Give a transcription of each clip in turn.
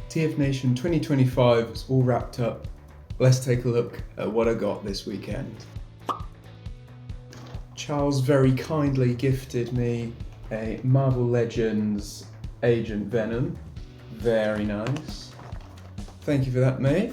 TFNation 2025 is all wrapped up. Let's take a look at what I got this weekend. Charles very kindly gifted me a Marvel Legends Agent Venom. Very nice. Thank you for that, mate.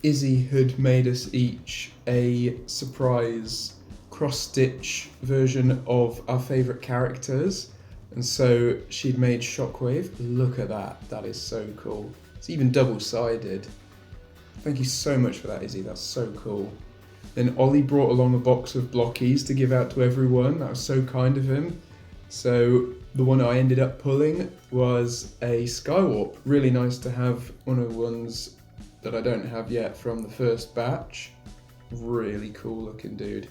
Izzy had made us each a surprise cross-stitch version of our favourite characters. And so she'd made Shockwave. Look at that, that is so cool. It's even double-sided. Thank you so much for that, Izzy, that's so cool. Then Ollie brought along a box of blockies to give out to everyone. That was so kind of him. So the one I ended up pulling was a Skywarp. Really nice to have one of the ones that I don't have yet from the first batch. Really cool looking dude.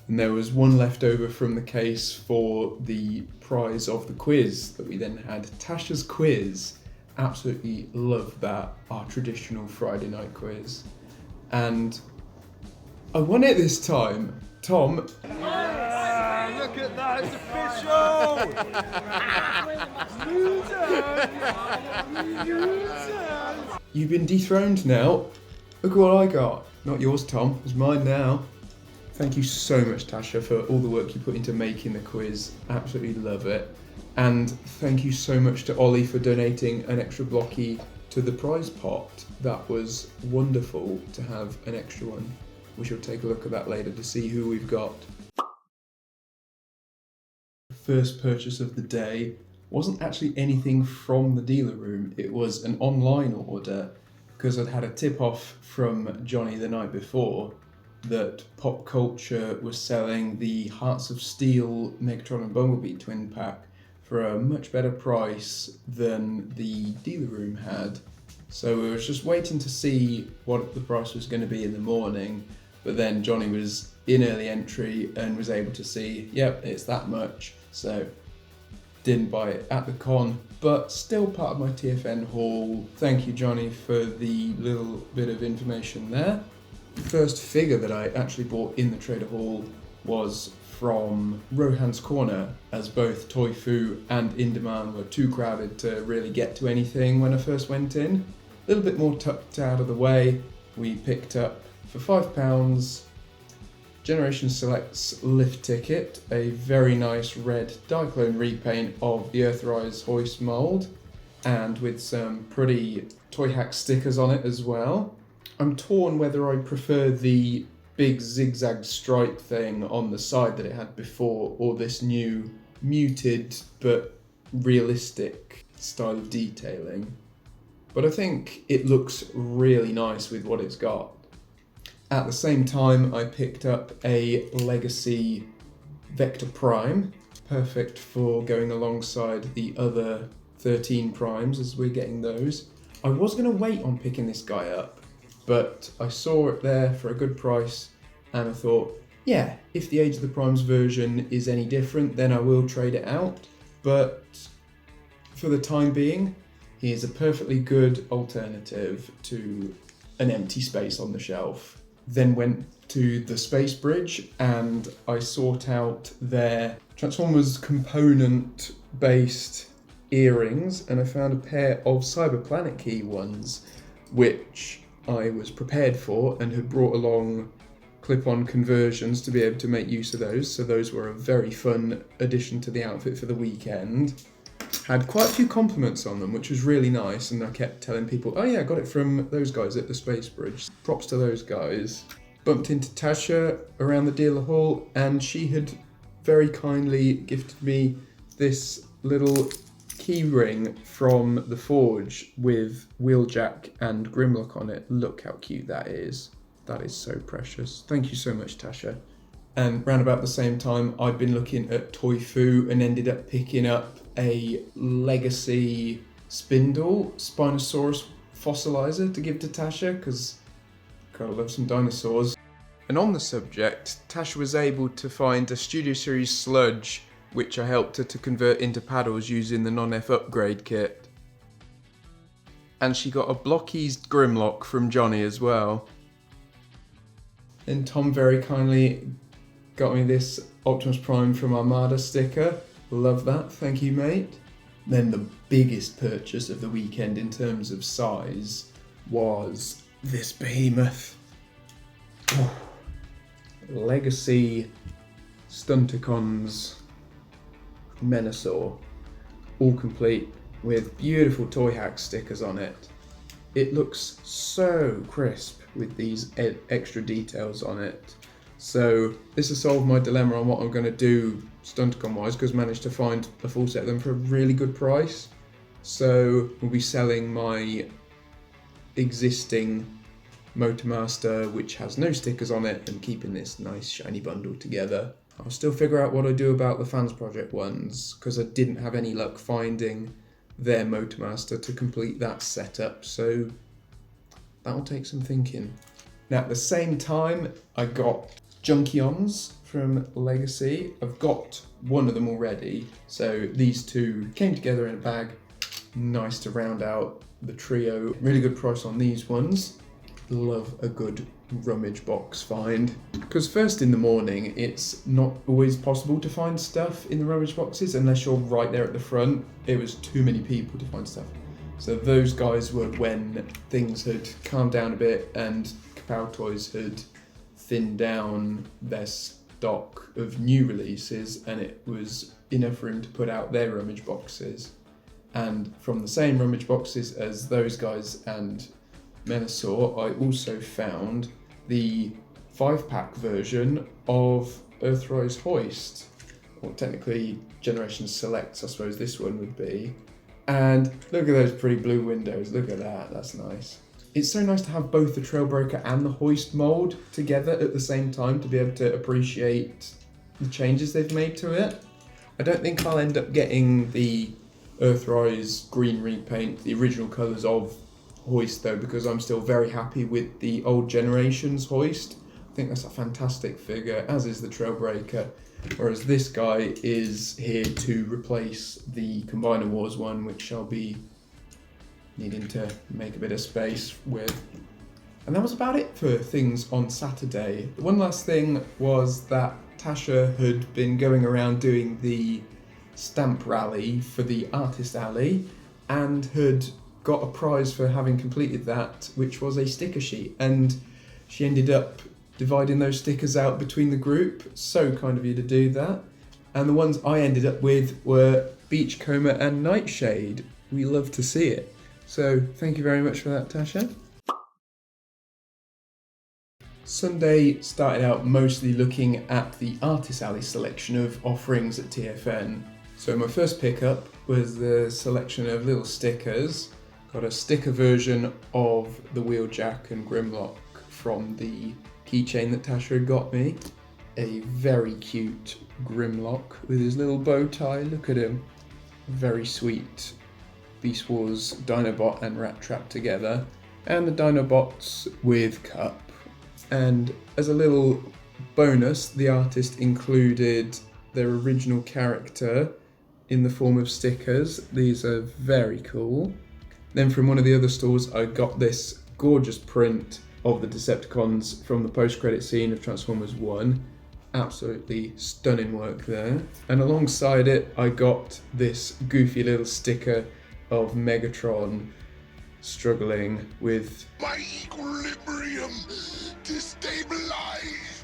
And there was one left over from the case for the prize of the quiz that we then had. Tasha's quiz. Absolutely love that, our traditional Friday night quiz. And I won it this time. Tom. Yeah, look at that, it's official! Losers! You've been dethroned now. Look what I got. Not yours, Tom. It's mine now. Thank you so much, Tasha, for all the work you put into making the quiz. Absolutely love it. And thank you so much to Ollie for donating an extra blocky to the prize pot. That was wonderful to have an extra one. We shall take a look at that later to see who we've got. First purchase of the day wasn't actually anything from the dealer room. It was an online order because I'd had a tip off from Johnny the night before that Pop Culture was selling the Hearts of Steel Megatron and Bumblebee twin pack for a much better price than the dealer room had. So we were just waiting to see what the price was going to be in the morning, but then Johnny was in early entry and was able to see, yep, it's that much. So didn't buy it at the con, but still part of my TFN haul. Thank you, Johnny, for the little bit of information there. The first figure that I actually bought in the trader hall was from Rohan's Corner, as both Toy Fu and In Demand were too crowded to really get to anything when I first went in. A little bit more tucked out of the way, we picked up for £5 Generation Select's lift ticket, a very nice red Diaclone repaint of the Earthrise hoist mould, and with some pretty Toy Hack stickers on it as well. I'm torn whether I prefer the big zigzag stripe thing on the side that it had before, or this new muted but realistic style of detailing. But I think it looks really nice with what it's got. At the same time, I picked up a Legacy Vector Prime, perfect for going alongside the other 13 Primes as we're getting those. I was going to wait on picking this guy up, but I saw it there for a good price and I thought, yeah, if the Age of the Primes version is any different, then I will trade it out. But for the time being, he is a perfectly good alternative to an empty space on the shelf. Then went to the Space Bridge and I sought out their Transformers component based earrings, and I found a pair of Cyberplanet key ones, which I was prepared for and had brought along clip-on conversions to be able to make use of those. So those were a very fun addition to the outfit for the weekend. Had quite a few compliments on them, which was really nice, and I kept telling people, oh yeah, I got it from those guys at the Space Bridge. Props to those guys. Bumped into Tasha around the dealer hall, and she had very kindly gifted me this little key ring from the Forge with Wheeljack and Grimlock on it. Look how cute that is. That is so precious. Thank you so much, Tasha. And round about the same time, I'd been looking at Toy Fu and ended up picking up a Legacy Spindle Spinosaurus fossilizer to give to Tasha, because I kind of love some dinosaurs. And on the subject, Tasha was able to find a Studio Series Sludge, which I helped her to convert into paddles using the non-F upgrade kit. And she got a Blockies Grimlock from Johnny as well. And Tom very kindly got me this Optimus Prime from Armada sticker. Love that, thank you, mate. Then the biggest purchase of the weekend in terms of size was this behemoth. Oh, Legacy Stunticons Menasor, all complete with beautiful Toy Hack stickers on it. It looks so crisp with these extra details on it. So this has solved my dilemma on what I'm going to do Stunticon wise, because I managed to find a full set of them for a really good price. So we'll be selling my existing Motormaster, which has no stickers on it, and keeping this nice shiny bundle together. I'll still figure out what I do about the Fans Project ones, because I didn't have any luck finding their Motormaster to complete that setup, so that'll take some thinking. Now at the same time, I got Junkions from Legacy. I've got one of them already, so these two came together in a bag. Nice to round out the trio. Really good price on these ones. Love a good rummage box find, because first in the morning it's not always possible to find stuff in the rummage boxes unless you're right there at the front. It was too many people to find stuff, so those guys were when things had calmed down a bit and Kapow Toys had thinned down their stock of new releases, and it was enough room to put out their rummage boxes. And from the same rummage boxes as those guys and Menasor, I also found the 5-pack version of Earthrise Hoist, or technically Generation Selects, I suppose this one would be. And look at those pretty blue windows, look at that, that's nice. It's so nice to have both the Trailbreaker and the Hoist mould together at the same time to be able to appreciate the changes they've made to it. I don't think I'll end up getting the Earthrise green repaint, the original colours of Hoist though, because I'm still very happy with the old generation's Hoist. I think that's a fantastic figure, as is the Trailbreaker, whereas this guy is here to replace the Combiner Wars one, which I'll be needing to make a bit of space with. And that was about it for things on Saturday. The one last thing was that Tasha had been going around doing the stamp rally for the Artist Alley and had got a prize for having completed that, which was a sticker sheet, and she ended up dividing those stickers out between the group. So kind of you to do that. And the ones I ended up with were Beachcomber and Nightshade. We love to see it. So thank you very much for that, Tasha. Sunday started out mostly looking at the Artist Alley selection of offerings at TFN. So my first pickup was the selection of little stickers. Got a sticker version of the Wheeljack and Grimlock from the keychain that Tasha had got me. A very cute Grimlock with his little bow tie, look at him. Very sweet. Beast Wars Dinobot and Rat Trap together. And the Dinobots with Cup. And as a little bonus, the artist included their original character in the form of stickers. These are very cool. Then from one of the other stores, I got this gorgeous print of the Decepticons from the post-credit scene of Transformers 1. Absolutely stunning work there. And alongside it, I got this goofy little sticker of Megatron struggling with My equilibrium destabilized.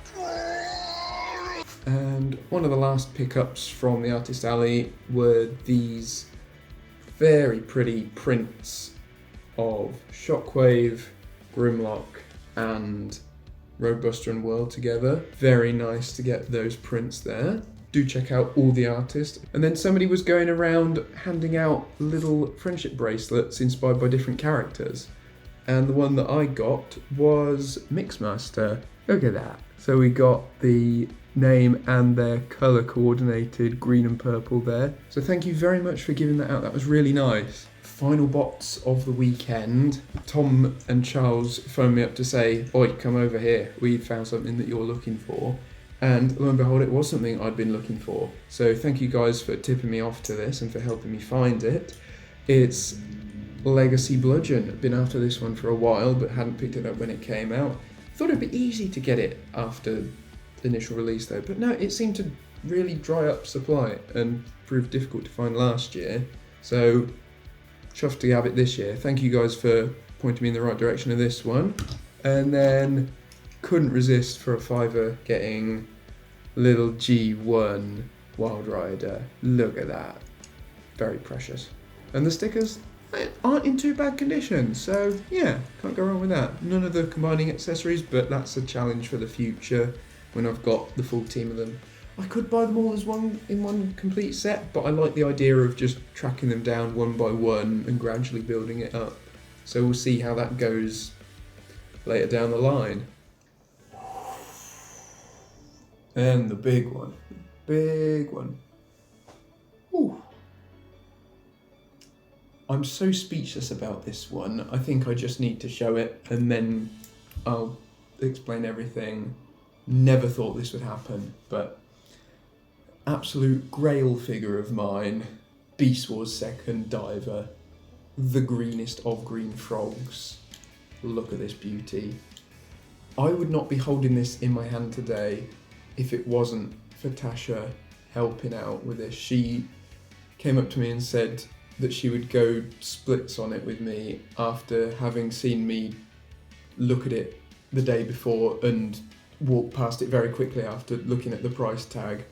And one of the last pickups from the Artist Alley were these very pretty prints of Shockwave, Grimlock and Roadbuster and World together. Very nice to get those prints there. Do check out all the artists. And then somebody was going around handing out little friendship bracelets inspired by different characters. And the one that I got was Mixmaster. Look at that. So we got the name and their colour coordinated green and purple there. So thank you very much for giving that out. That was really nice. Final box of the weekend. Tom and Charles phoned me up to say, "Oi, come over here. We found something that you're looking for." And lo and behold, it was something I'd been looking for. So thank you guys for tipping me off to this and for helping me find it. It's Legacy Bludgeon. I've been after this one for a while, but hadn't picked it up when it came out. Thought it'd be easy to get it after the initial release though, but no, it seemed to really dry up supply and prove difficult to find last year. So, chuffed to have it this year. Thank you guys for pointing me in the right direction of this one. And then, couldn't resist for a fiver getting little G1 Wild Rider. Look at that. Very precious. And the stickers aren't in too bad condition, so yeah, can't go wrong with that. None of the combining accessories, but that's a challenge for the future when I've got the full team of them. I could buy them all as one complete set, but I like the idea of just tracking them down one by one and gradually building it up. So we'll see how that goes later down the line. And the big one. Big one. Ooh. I'm so speechless about this one. I think I just need to show it and then I'll explain everything. Never thought this would happen, but absolute grail figure of mine, Beast Wars second diver, the greenest of green frogs. Look at this beauty. I would not be holding this in my hand today if it wasn't for Tasha helping out with this. She came up to me and said that she would go splits on it with me after having seen me look at it the day before and walk past it very quickly after looking at the price tag.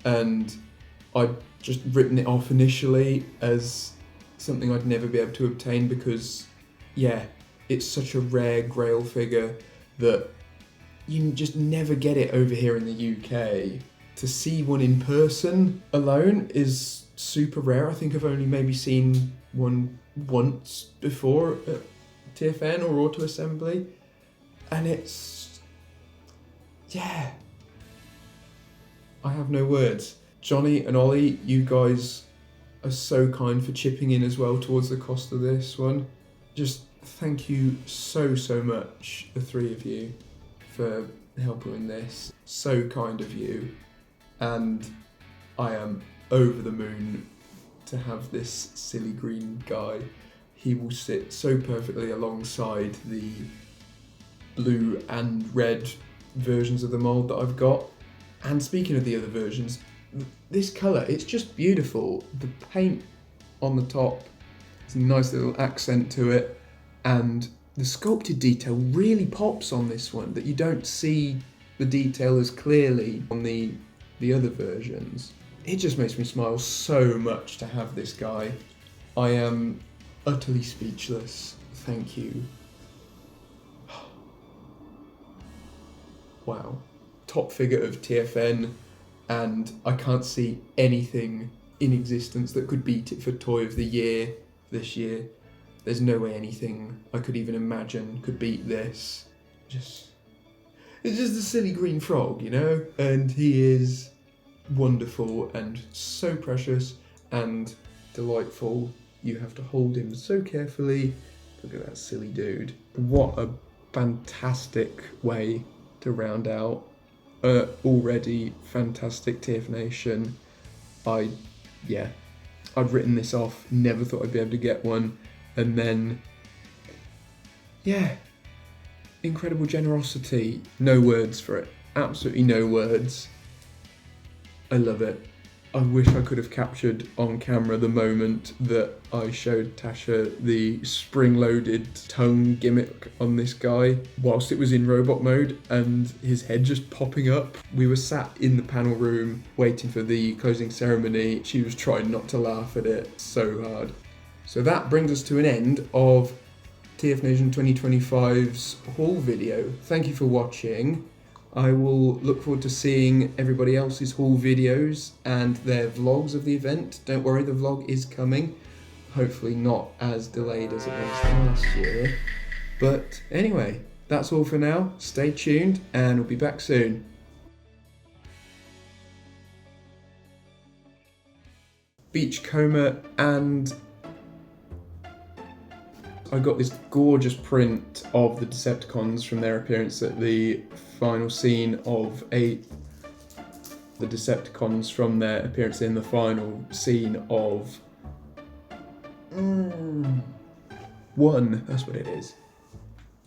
And I'd just written it off initially as something I'd never be able to obtain because, yeah, it's such a rare grail figure that you just never get it over here in the UK. To see one in person alone is super rare. I think I've only maybe seen one once before at TFN or Auto Assembly, and it's, yeah, I have no words. Johnny and Ollie, you guys are so kind for chipping in as well towards the cost of this one. Just thank you so much, the three of you, for helping in this. So kind of you, and I am over the moon to have this silly green guy. He will sit so perfectly alongside the blue and red versions of the mould that I've got. And speaking of the other versions, this colour, it's just beautiful. The paint on the top, it's a nice little accent to it, and the sculpted detail really pops on this one, that you don't see the detail as clearly on the other versions. It just makes me smile so much to have this guy. I am utterly speechless. Thank you. Wow. Top figure of TFN, and I can't see anything in existence that could beat it for Toy of the Year this year. There's no way anything I could even imagine could beat this. It's just a silly green frog, you know? And he is wonderful and so precious and delightful. You have to hold him so carefully. Look at that silly dude. What a fantastic way to round out already fantastic TFNation. I'd written this off, never thought I'd be able to get one, and then, yeah, incredible generosity. No words for it, absolutely no words. I love it. I wish I could have captured on camera the moment that I showed Tasha the spring-loaded tongue gimmick on this guy whilst it was in robot mode and his head just popping up. We were sat in the panel room waiting for the closing ceremony. She was trying not to laugh at it so hard. So that brings us to an end of TFNation 2025's haul video. Thank you for watching. I will look forward to seeing everybody else's haul videos and their vlogs of the event. Don't worry, the vlog is coming. Hopefully not as delayed as it was last year. But anyway, that's all for now. Stay tuned and we'll be back soon. Beachcomber, and I got this gorgeous print of the Decepticons from their appearance at the final scene of the Decepticons from their appearance in the final scene of 1, that's what it is.